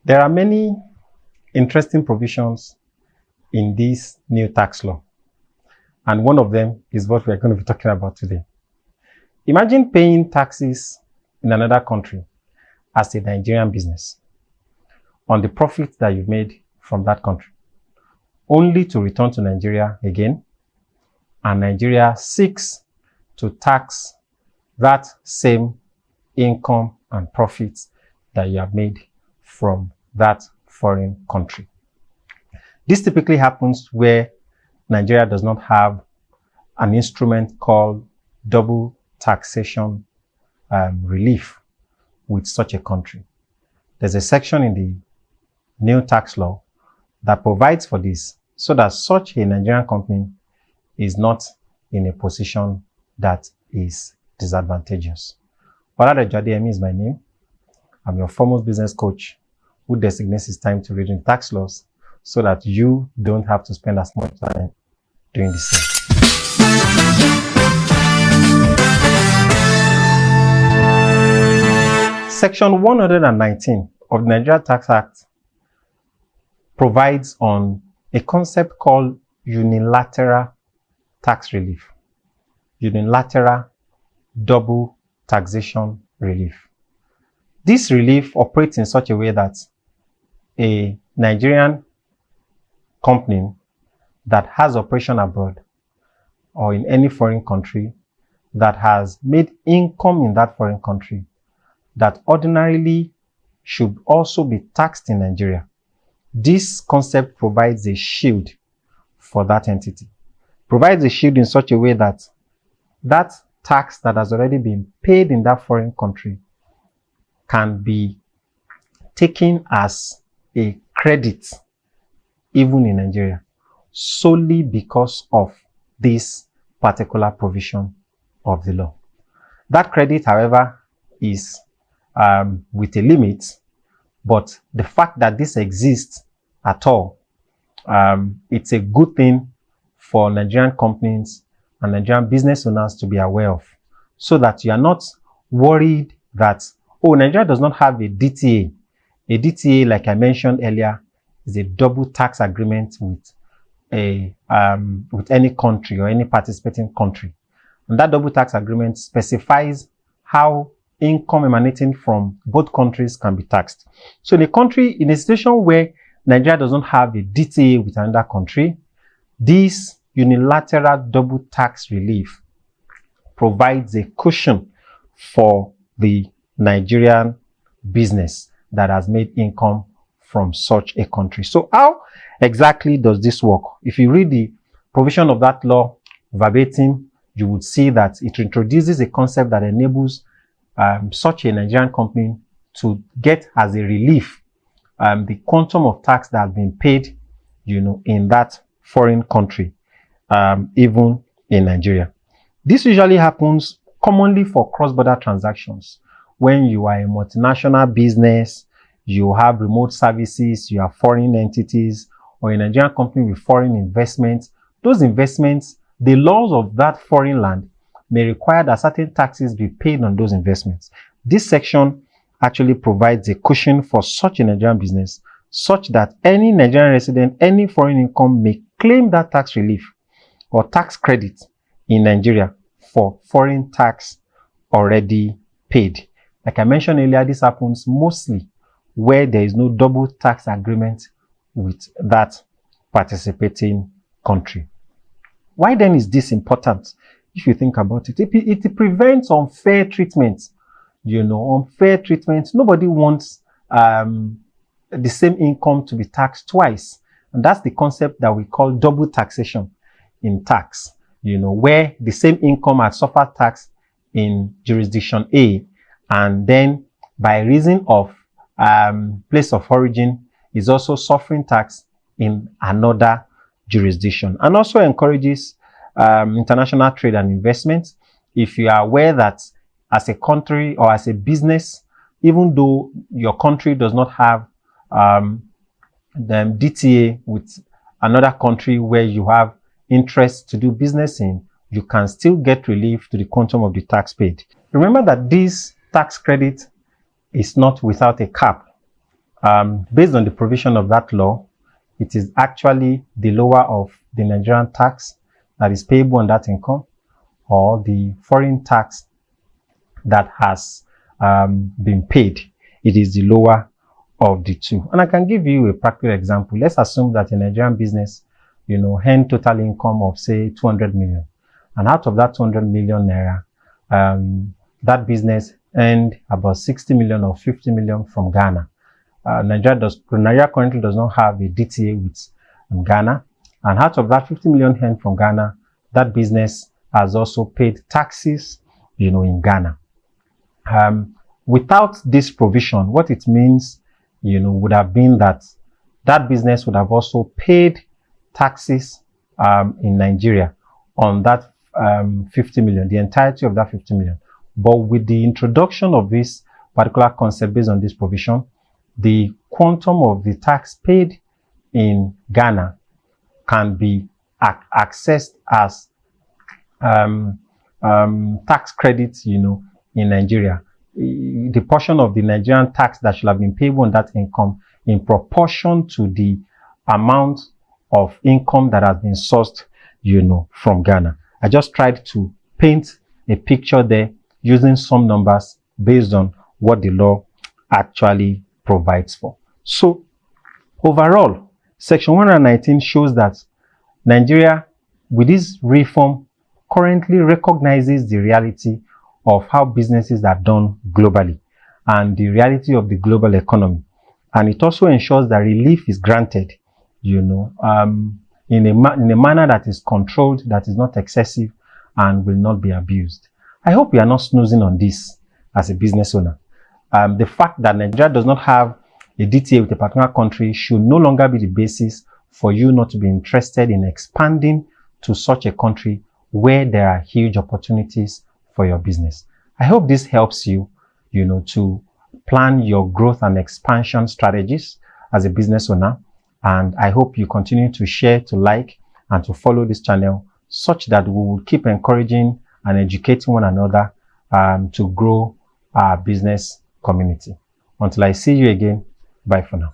There are many interesting provisions in this new tax law, and one of them is what we are going to be talking about today. Imagine paying taxes in another country as a Nigerian business on the profit that you've made from that country, only to return to Nigeria again, and Nigeria seeks to tax that same income and profits that you have made from that foreign country. This typically happens where Nigeria does not have an instrument called double taxation relief with such a country. There's a section in the new tax law that provides for this so that such a Nigerian company is not in a position that is disadvantageous. Olade Jadeyemi is my name. I'm your foremost business coach who designates his time to reading tax laws so that you don't have to spend as much time doing the same. Section 119 of the Nigeria Tax Act provides on a concept called unilateral tax relief. Unilateral double taxation relief. This relief operates in such a way that a Nigerian company that has operation abroad or in any foreign country that has made income in that foreign country that ordinarily should also be taxed in Nigeria. This concept provides a shield for that entity. Provides a shield in such a way that that tax that has already been paid in that foreign country can be taken as a credit even in Nigeria, solely because of this particular provision of the law. That credit, however, is with a limit, but the fact that this exists at all, it's a good thing for Nigerian companies and Nigerian business owners to be aware of, so that you are not worried that, oh, Nigeria does not have a DTA. A DTA, like I mentioned earlier, is a double tax agreement with any country or any participating country. And that double tax agreement specifies how income emanating from both countries can be taxed. So in a situation where Nigeria does not have a DTA with another country, this unilateral double tax relief provides a cushion for the Nigerian business that has made income from such a country. So how exactly does this work? If you read the provision of that law verbatim, you would see that it introduces a concept that enables such a Nigerian company to get as a relief the quantum of tax that has been paid, in that foreign country, even in Nigeria. This usually happens commonly for cross-border transactions. When you are a multinational business, you have remote services, you have foreign entities, or a Nigerian company with foreign investments. Those investments, the laws of that foreign land may require that certain taxes be paid on those investments. This section actually provides a cushion for such a Nigerian business, such that any Nigerian resident, any foreign income may claim that tax relief or tax credit in Nigeria for foreign tax already paid. Like I mentioned earlier, this happens mostly where there is no double tax agreement with that participating country. Why then is this important? If you think about it, it prevents unfair treatment. Unfair treatment. Nobody wants the same income to be taxed twice. And that's the concept that we call double taxation in tax. Where the same income has suffered tax in jurisdiction A, and then by reason of place of origin is also suffering tax in another jurisdiction. And also encourages international trade and investment. If you are aware that as a country or as a business, even though your country does not have the DTA with another country where you have interest to do business in, you can still get relief to the quantum of the tax paid. Remember that this tax credit is not without a cap. Based on the provision of that law, it is actually the lower of the Nigerian tax that is payable on that income or the foreign tax that has been paid. It is the lower of the two. And I can give you a practical example. Let's assume that a Nigerian business, earn total income of say 200 million. And out of that 200 million naira, that business earned about 60 million or 50 million from Ghana. Nigeria currently does not have a DTA with Ghana. And out of that 50 million earned from Ghana, that business has also paid taxes, in Ghana. Without this provision, what it means, would have been that that business would have also paid taxes in Nigeria on that 50 million, the entirety of that 50 million. But with the introduction of this particular concept based on this provision, the quantum of the tax paid in Ghana can be accessed as tax credits, in Nigeria. The portion of the Nigerian tax that should have been payable on that income in proportion to the amount of income that has been sourced, from Ghana. I just tried to paint a picture there using some numbers based on what the law actually provides for. So, overall, Section 119 shows that Nigeria, with this reform, currently recognizes the reality of how businesses are done globally and the reality of the global economy. And it also ensures that relief is granted, in a manner that is controlled, that is not excessive, and will not be abused. I hope you are not snoozing on this as a business owner. The fact that Nigeria does not have a DTA with a particular country should no longer be the basis for you not to be interested in expanding to such a country where there are huge opportunities for your business. I hope this helps you, to plan your growth and expansion strategies as a business owner. And I hope you continue to share, to like, and to follow this channel such that we will keep encouraging and educating one another to grow our business community. Until I see you again, bye for now.